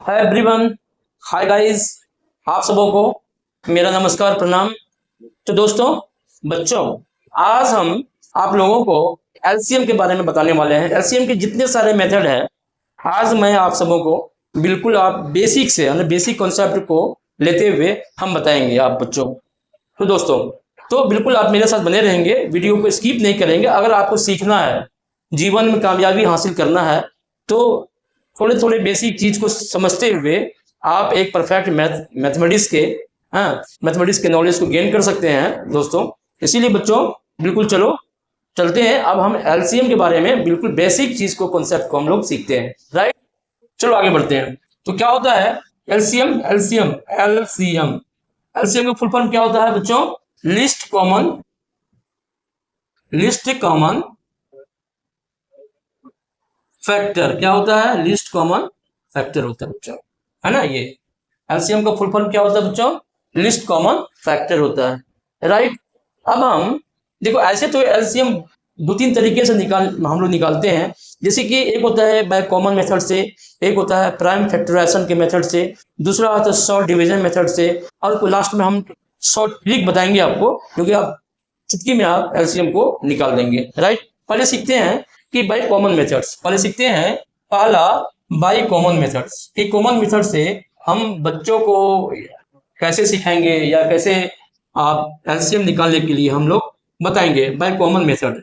Hi everyone, hi guys, आप सबों को मेरा नमस्कार प्रणाम। तो दोस्तों, बच्चों, आज हम आप लोगों को एलसीएम के बारे में बताने वाले हैं। एलसीएम के जितने सारे मेथड हैं, आज मैं आप सबों को बिल्कुल आप बेसिक से यानी बेसिक कॉन्सेप्ट को लेते हुए हम बताएंगे आप बच्चों को। तो दोस्तों, तो बिल्कुल आप मेरे साथ बने रहेंगे, वीडियो को स्किप नहीं करेंगे। अगर आपको सीखना है, जीवन में कामयाबी हासिल करना है, तो थोड़े थोड़े बेसिक चीज को समझते हुए आप एक परफेक्ट मैथमेटिक्स के मैथमेटिक्स के नॉलेज को गेन कर सकते हैं दोस्तों। इसीलिए बच्चों, बिल्कुल चलो चलते हैं। अब हम एलसीएम के बारे में बिल्कुल बेसिक चीज को कॉन्सेप्ट को हम लोग सीखते हैं, राइट। चलो आगे बढ़ते हैं। तो क्या होता है एलसीएम? एलसीएम एलसीएम एलसीएम का फुल फॉर्म क्या होता है बच्चों? List common factor. क्या होता है? लिस्ट कॉमन फैक्टर होता है बच्चों, है ना। ये एलसीएम का फुल फॉर्म क्या होता है बच्चों? लिस्ट कॉमन फैक्टर होता है, राइट। अब हम देखो, ऐसे तो एलसीएम दो तीन तरीके से हम लोग निकालते हैं। जैसे कि एक होता है बाय कॉमन मेथड से, एक होता है प्राइम फैक्टराइजेशन के मेथड से, दूसरा होता है शॉर्ट डिवीजन मेथड से, और लास्ट में हम शॉर्ट ट्रिक बताएंगे आपको, क्योंकि आप चुटकी में आप एलसीएम को निकाल देंगे, राइट। पहले सीखते हैं कि बाय कॉमन मेथड्स। पहले सीखते हैं पहला बाय कॉमन मेथड्स। कि कॉमन मेथड से हम बच्चों को कैसे सिखाएंगे या कैसे आप एलसीएम निकालने के लिए हम लोग बताएंगे बाय कॉमन मेथड।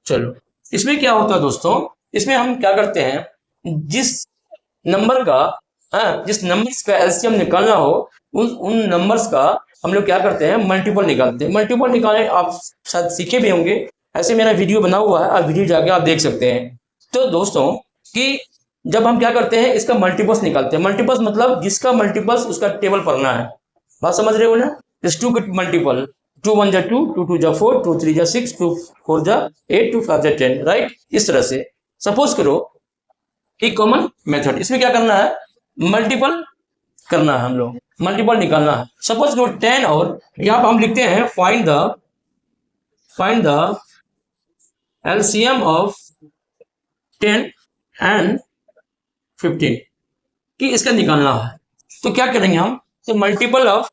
चलो, इसमें क्या होता है दोस्तों? इसमें हम क्या करते हैं, जिस नंबर का जिस नंबर्स का एलसीएम निकालना हो, उन नंबर्स का हम लोग क्या करते हैं, मल्टीपल निकालते हैं। मल्टीपल निकालने आप शायद सीखे भी होंगे, ऐसे मेरा वीडियो बना हुआ है, आप वीडियो जाके आप देख सकते हैं। तो दोस्तों, कि जब हम क्या करते हैं, इसका मल्टीपल्स निकालते हैं। मल्टीपल्स मतलब जिसका मल्टीपल्स उसका टेबल पढ़ना है। बात समझ रहे हो ना? इस टू का मल्टीपल, 2 1 जा 2, 2 2 जा 4, 2 3 जा 6, 2 4 जा 8, 2 5 जा 10, राइट। इस तरह से सपोज करो कि कॉमन मेथड, इसमें क्या करना है, मल्टीपल करना है, हम लोग मल्टीपल निकालना है। सपोज करो 10, और यहाँ पर हम लिखते हैं find the LCM of 10 and 15, कि इसका निकालना है। तो क्या करेंगे हम, तो मल्टीपल ऑफ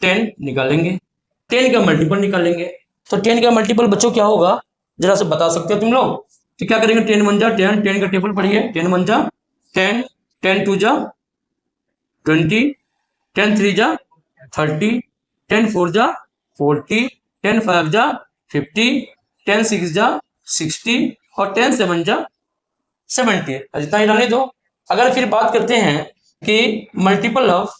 10 निकालेंगे, 10 का मल्टीपल निकालेंगे। तो 10 का मल्टीपल बच्चों क्या होगा, जरा से बता सकते हो तुम लोग? तो क्या करेंगे, 10 1 जा 10, 10 का टेबल पढ़िए। 10 1 जा 10, 10 2 जा 20, 10 3 जा 30, 10 4 जा 40, 10 5 जा 50, 10 6 जा 60, और 10 7 जा 70। जितना ही रहने दो। अगर फिर बात करते हैं कि मल्टीपल ऑफ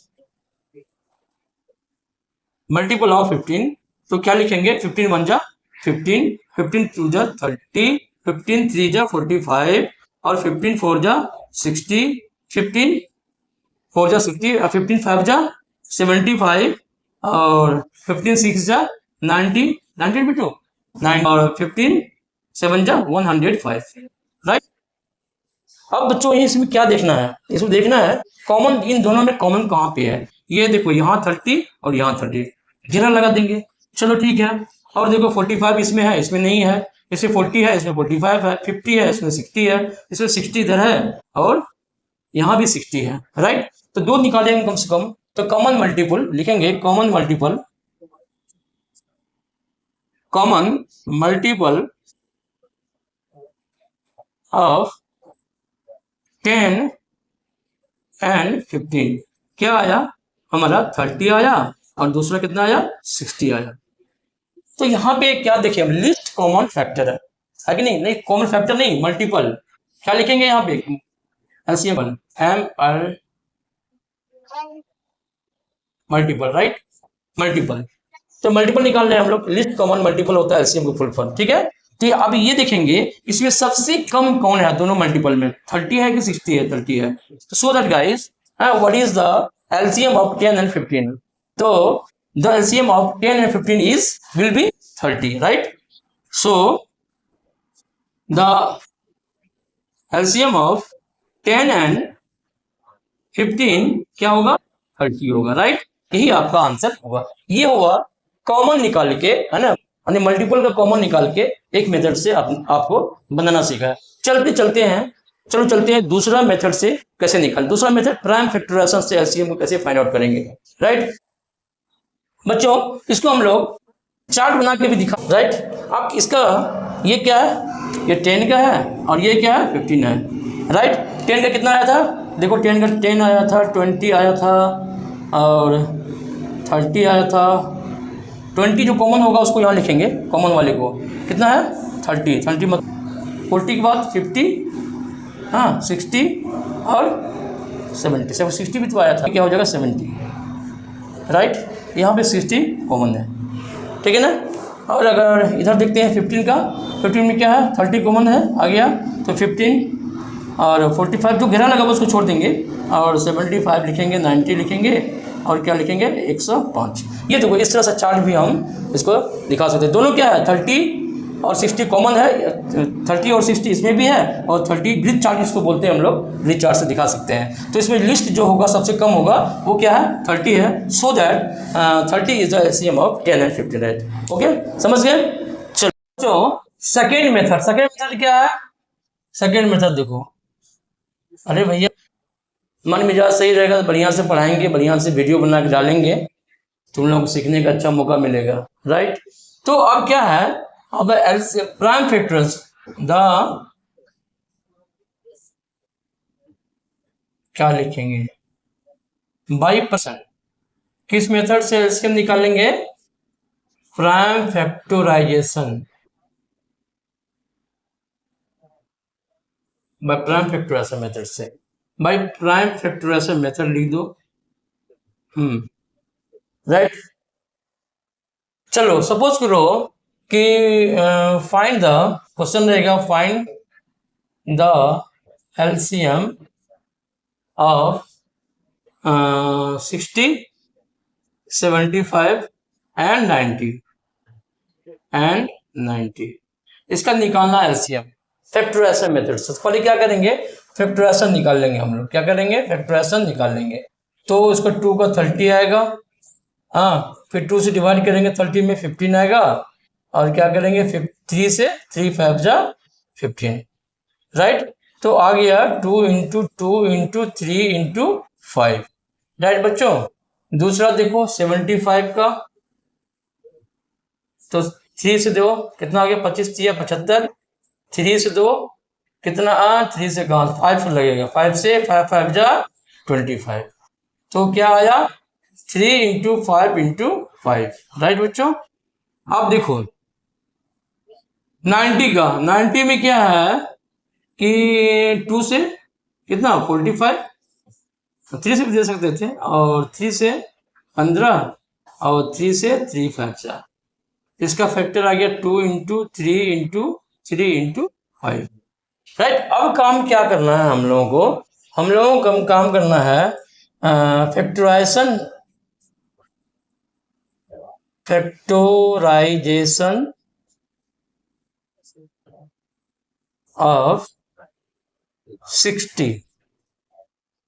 15, तो क्या लिखेंगे, 15 1 जा 15, 15 2 जा 30, 15 3 जा 45, और 15 4 जा 60, 15 4 जा 60, और 15 5 जा 75, और 15 6 जा 90, 90 बेटो 9, और 15 7 जा 105, राइट। अब बच्चों, इसमें क्या देखना है, इसमें देखना है कॉमन, इन दोनों में कॉमन कहाँ पे है। ये देखो, यहाँ 30 और यहाँ 30, घेरा लगा देंगे। चलो ठीक है। और देखो 45 इसमें है, इसमें नहीं है। इसमें 40 है, इसमें 45 है। 50 है, इसमें 60 है, इसमें 60 इधर है, और यहाँ भी 60 है, राइट। तो दो निकालेंगे कम से कम। तो कॉमन मल्टीपल लिखेंगे, कॉमन मल्टीपल ऑफ 10 एंड 15 क्या आया हमारा, 30 आया, और दूसरा कितना आया, 60 आया। तो यहाँ पे क्या देखें हम, लिस्ट कॉमन फैक्टर है कि नहीं? नहीं, कॉमन फैक्टर नहीं, मल्टीपल। क्या लिखेंगे यहाँ पे, LCM L multiple, right, multiple. तो मल्टीपल निकाल रहे हैं हम लोग, लिस्ट कॉमन मल्टीपल होता है एलसीएम का फुल फॉर्म, ठीक है। तो अब ये देखेंगे इसमें सबसे कम कौन है दोनों मल्टीपल में, 30 है कि 60 है? 30 है। So that guys, what is the LCM of 10 and 15? तो the LCM of 10 and 15 will be 30, right? So the LCM of 10 and 15 क्या होगा, 30 होगा, राइट। यही आपका आंसर होगा। ये हुआ कॉमन निकाल के, है ना, यानी मल्टीपल का कॉमन निकाल के एक मेथड से आपको बनाना सीखा है। चलते हैं, चलो चलते हैं दूसरा मेथड से कैसे निकाल। दूसरा मेथड प्राइम फैक्टराइजेशन से एलसीएम को कैसे फाइंड आउट करेंगे। राइट बच्चों, इसको हम लोग चार्ट बना के भी दिखा। राइट, अब इसका ये क्या है, ये 10 का है और ये क्या है 15 है। राइट, 10 का कितना आया था, देखो 10 का 10 आया था, 20 आया था और 30 आया था। 20 जो कॉमन होगा उसको यहाँ लिखेंगे, कॉमन वाले को कितना है 30 मत 40 के बाद 50, हाँ 60 और 70, 60 भी तो आया था, क्या हो जाएगा 70। राइट, यहाँ पे 60 कॉमन है, ठीक है ना। और अगर इधर देखते हैं 15 का, 15 में क्या है 30 कॉमन है आ गया, तो 15 और 45 जो घेरा लगा हुआ उसको छोड़ देंगे और 75 लिखेंगे, 90 लिखेंगे और क्या लिखेंगे 105। ये देखो इस तरह से चार्ट भी हम इसको दिखा सकते हैं। दोनों क्या है 30 और 60 कॉमन है, 30 और 60 इसमें भी है और 30 ग्रिड चार्ट इसको बोलते हैं हम लोग, ग्रिड चार्ट से दिखा सकते हैं। तो इसमें लिस्ट जो होगा सबसे कम होगा वो क्या है 30 है, so that 30 is the LCM of 10 and 15। Right, okay समझ गए। चलो सेकेंड मेथड क्या है, सेकेंड मेथड देखो, अरे भैया मन मिजाज सही रहेगा तो बढ़िया से पढ़ाएंगे, बढ़िया से वीडियो बना के डालेंगे, तुम लोग को सीखने का अच्छा मौका मिलेगा। राइट, तो अब क्या है, अब प्राइम फैक्टर्स द क्या लिखेंगे बाई परसेंट, किस मेथड से एलसीएम निकालेंगे, prime factorisation, by prime factorisation method से, बाय प्राइम फैक्टराइजेशन मेथड लिख दो। राइट, चलो सपोज करो कि फाइंड द, क्वेश्चन रहेगा find the LCM of 60, 75 and 90 इसका निकालना एलसीएम फैक्टराइजेशन मेथड से। पहले क्या करेंगे फैक्टराइजेशन निकाल लेंगे हम लोग, क्या करेंगे फैक्टराइजेशन निकाल लेंगे। तो इसका 2 का 30 आएगा, हाँ फिर 2 से डिवाइड करेंगे 30 में 15 आएगा और क्या करेंगे 3 से 3 5 जा 15। राइट, तो आ गया 2 इंटू 2 इंटू 3 इंटू 5। राइट बच्चों, दूसरा देखो 75 का, तो 3 से दो कितना आ गया 25 या 75, 3 से दो कितना 3 से कहाँ 5 लगेगा, 5 से 5 5 जा 25, तो क्या आया 3 इंटू 5 इंटू 5। राइट बच्चों, अब देखो 90 का, 90 में क्या है कि 2 से कितना 45, 3 से भी दे सकते थे और 3 से 15 और 3 से 3 5 जा, इसका फैक्टर आ गया 2 इंटू 3 इंटू 3 इंटू 5। राइट, अब काम क्या करना है हम लोगों को, हम लोगों को काम करना है फैक्टराइजेशन ऑफ 60,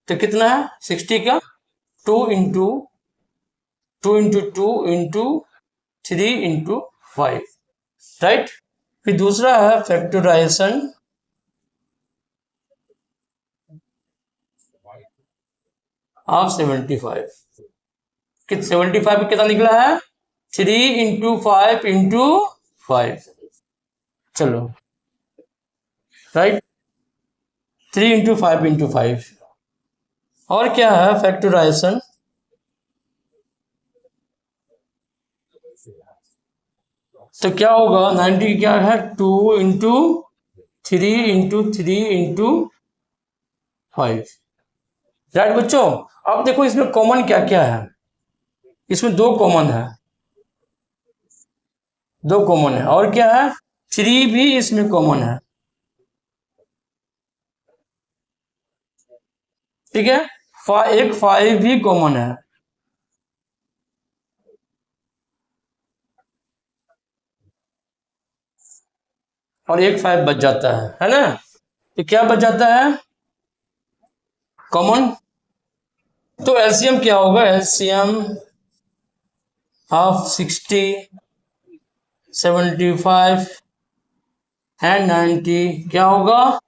तो कितना है 60 का 2 into 2 into 2 into 3 into 5। Right, फिर दूसरा है फैक्टराइजेशन ऑफ 75, 75 कितना निकला है 3 इंटू 5 इंटू 5। चलो राइट, 3 इंटू 5 इंटू 5। और क्या है फैक्टराइजेशन, तो क्या होगा 90 क्या है 2 इंटू 3 इंटू 3 इंटू 5। राइट बच्चों, अब देखो इसमें कॉमन क्या क्या है, इसमें 2 कॉमन है, 2 कॉमन है और क्या है 3 भी इसमें कॉमन है, ठीक है, एक 5 भी कॉमन है, और एक 5 बच जाता है ना, तो क्या बच जाता है कॉमन। तो एलसीएम क्या होगा, एलसीएम ऑफ 60, 75 एंड 90 क्या होगा?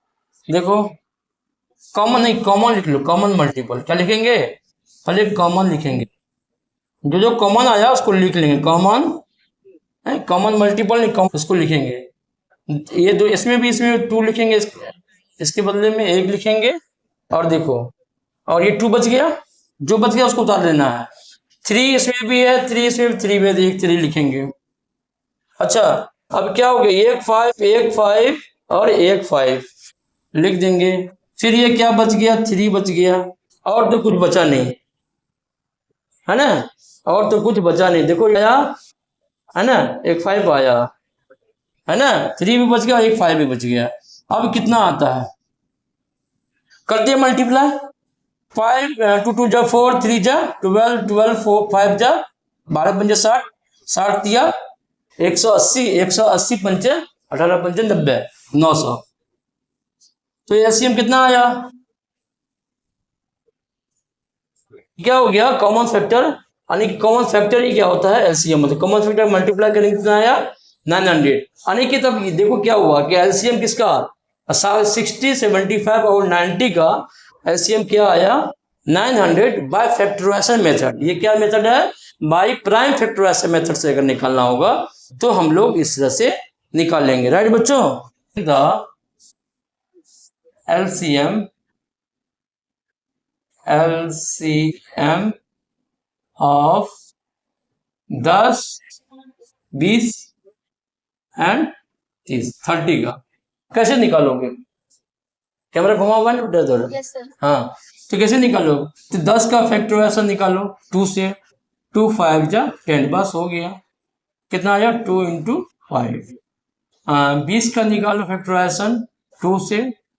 देखो कॉमन नहीं, कॉमन लिख लो, कॉमन मल्टीपल क्या लिखेंगे? पहले कॉमन लिखेंगे, जो जो कॉमन आया उसको लिख लेंगे, कॉमन है, कॉमन मल्टीपल नहीं, कॉमन उसको लिखेंगे। ये दो इसमें भी, इसमें 2 लिखेंगे, इसके बदले में 1 लिखेंगे। और देखो, और ये 2 बच गया, जो बच गया उसको उतार देना है। 3 इसमें भी है, 3 इसमें भी, 3 में 1 3 लिखेंगे। अच्छा, अब क्या हो गया? 1 5 1 5 और 1 5 लिख देंगे। फिर ये क्या बच गया? 3 बच गया, और तो कुछ बचा नहीं है ना, और तो कुछ बचा नहीं। देखो आया है ना, 1 5 आया है ना, 3 भी बच गया, 1 5 भी बच गया। अब कितना आता है? कर दिया मल्टीप्लाई। 5 2 2 जा 4, 3 जा 12, 12 4 5 जा 12 पंजे 60, 60 दिया 180, 180 पंचे 18 पंचे 90, 900। तो एलसीएम कितना आया? क्या हो गया? कॉमन फैक्टर, यानी कि कॉमन फैक्टर ही क्या होता है? एलसीएम। मतलब कॉमन फैक्टर मल्टीप्लाई करेंगे कितना आया? 900। यानी कि तब देखो क्या हुआ कि एलसीएम किसका? 60 75 और 90 का एलसीएम क्या आया? 900 बाय फैक्टराइजेशन मेथड। ये क्या मेथड है? बाय प्राइम फैक्टराइजेशन मेथड से अगर निकालना होगा तो हम लोग इस तरह से निकालेंगे। राइट बच्चों? द एलसीएम ऑफ 10 20 एंड 30 30 का कैसे निकालोगे? कैमरा घुमा हुआ है बेटा थोड़ा? Yes sir. हाँ, तो कैसे निकालो? तो 10 का फैक्टराइजेशन निकालो 2 से, 2 5 जा 10, बस हो गया। कितना आया? 2 इंटू 5। 20 का निकालो फैक्टराइजेशन 2 से,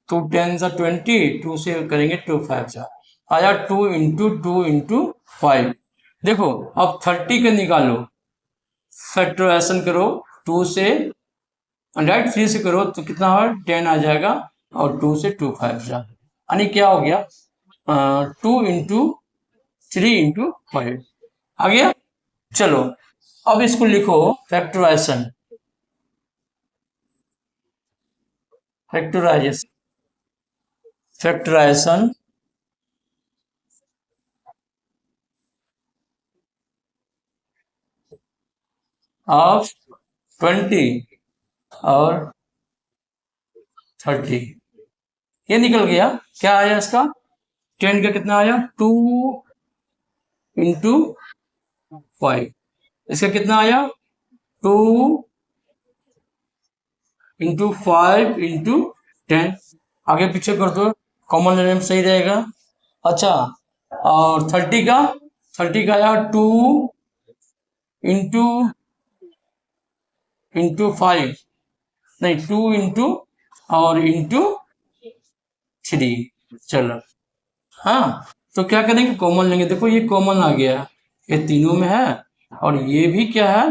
2 10 जा 20, 2 से करेंगे 2 5 जा आया 2 इंटू 5। देखो अब 30 का निकालो, फैक्टराइजेशन करो 2 से, राइट 3 से करो तो कितना हो? 10 आ जाएगा, और 2 से 2 5 जा, यानी क्या हो गया? 2 इंटू 3 इंटू 5 आ गया। चलो अब इसको लिखो फैक्टराइजेशन, फैक्टराइजेशन फैक्टराइजेशन ऑफ 20 और 30। ये निकल गया। क्या आया इसका? 10 का कितना आया? 2 इंटू 5। इसका कितना आया? 2 इंटू 5 इंटू 10। आगे पीछे कर दो, कॉमन लेने में सही रहेगा। अच्छा, और 30 का? 30 का आया 2 इंटू 5, नहीं 2 इंटू और इंटू 3। चलो हाँ, तो क्या करेंगे? कॉमन लेंगे। देखो ये कॉमन आ गया, ये तीनों में है, और ये भी क्या है?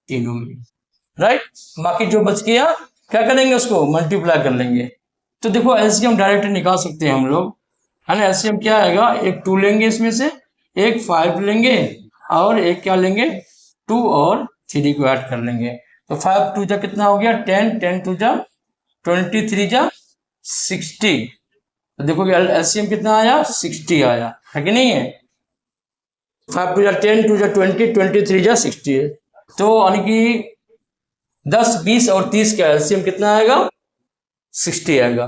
तीनों में। राइट, बाकी जो बच गया क्या करेंगे? उसको मल्टीप्लाई कर लेंगे। तो देखो एलसीएम डायरेक्ट निकाल सकते हैं हम लोग, है ना। एलसीएम क्या आएगा? एक 2 लेंगे इसमें से, एक 5 लेंगे, और एक क्या लेंगे? 2 और 3 को ऐड कर लेंगे। तो 5 2 जा कितना हो गया? 10, 10 2 जा 20, 3 जा 60। तो देखो एलसीएम कितना आया? 60 आया, है कि नहीं है? 5 2 जा 10, 2 जा 20, 23 जा 60 है। तो यानी कि 10 20 और 30 का एलसीएम कितना आएगा? 60 आएगा।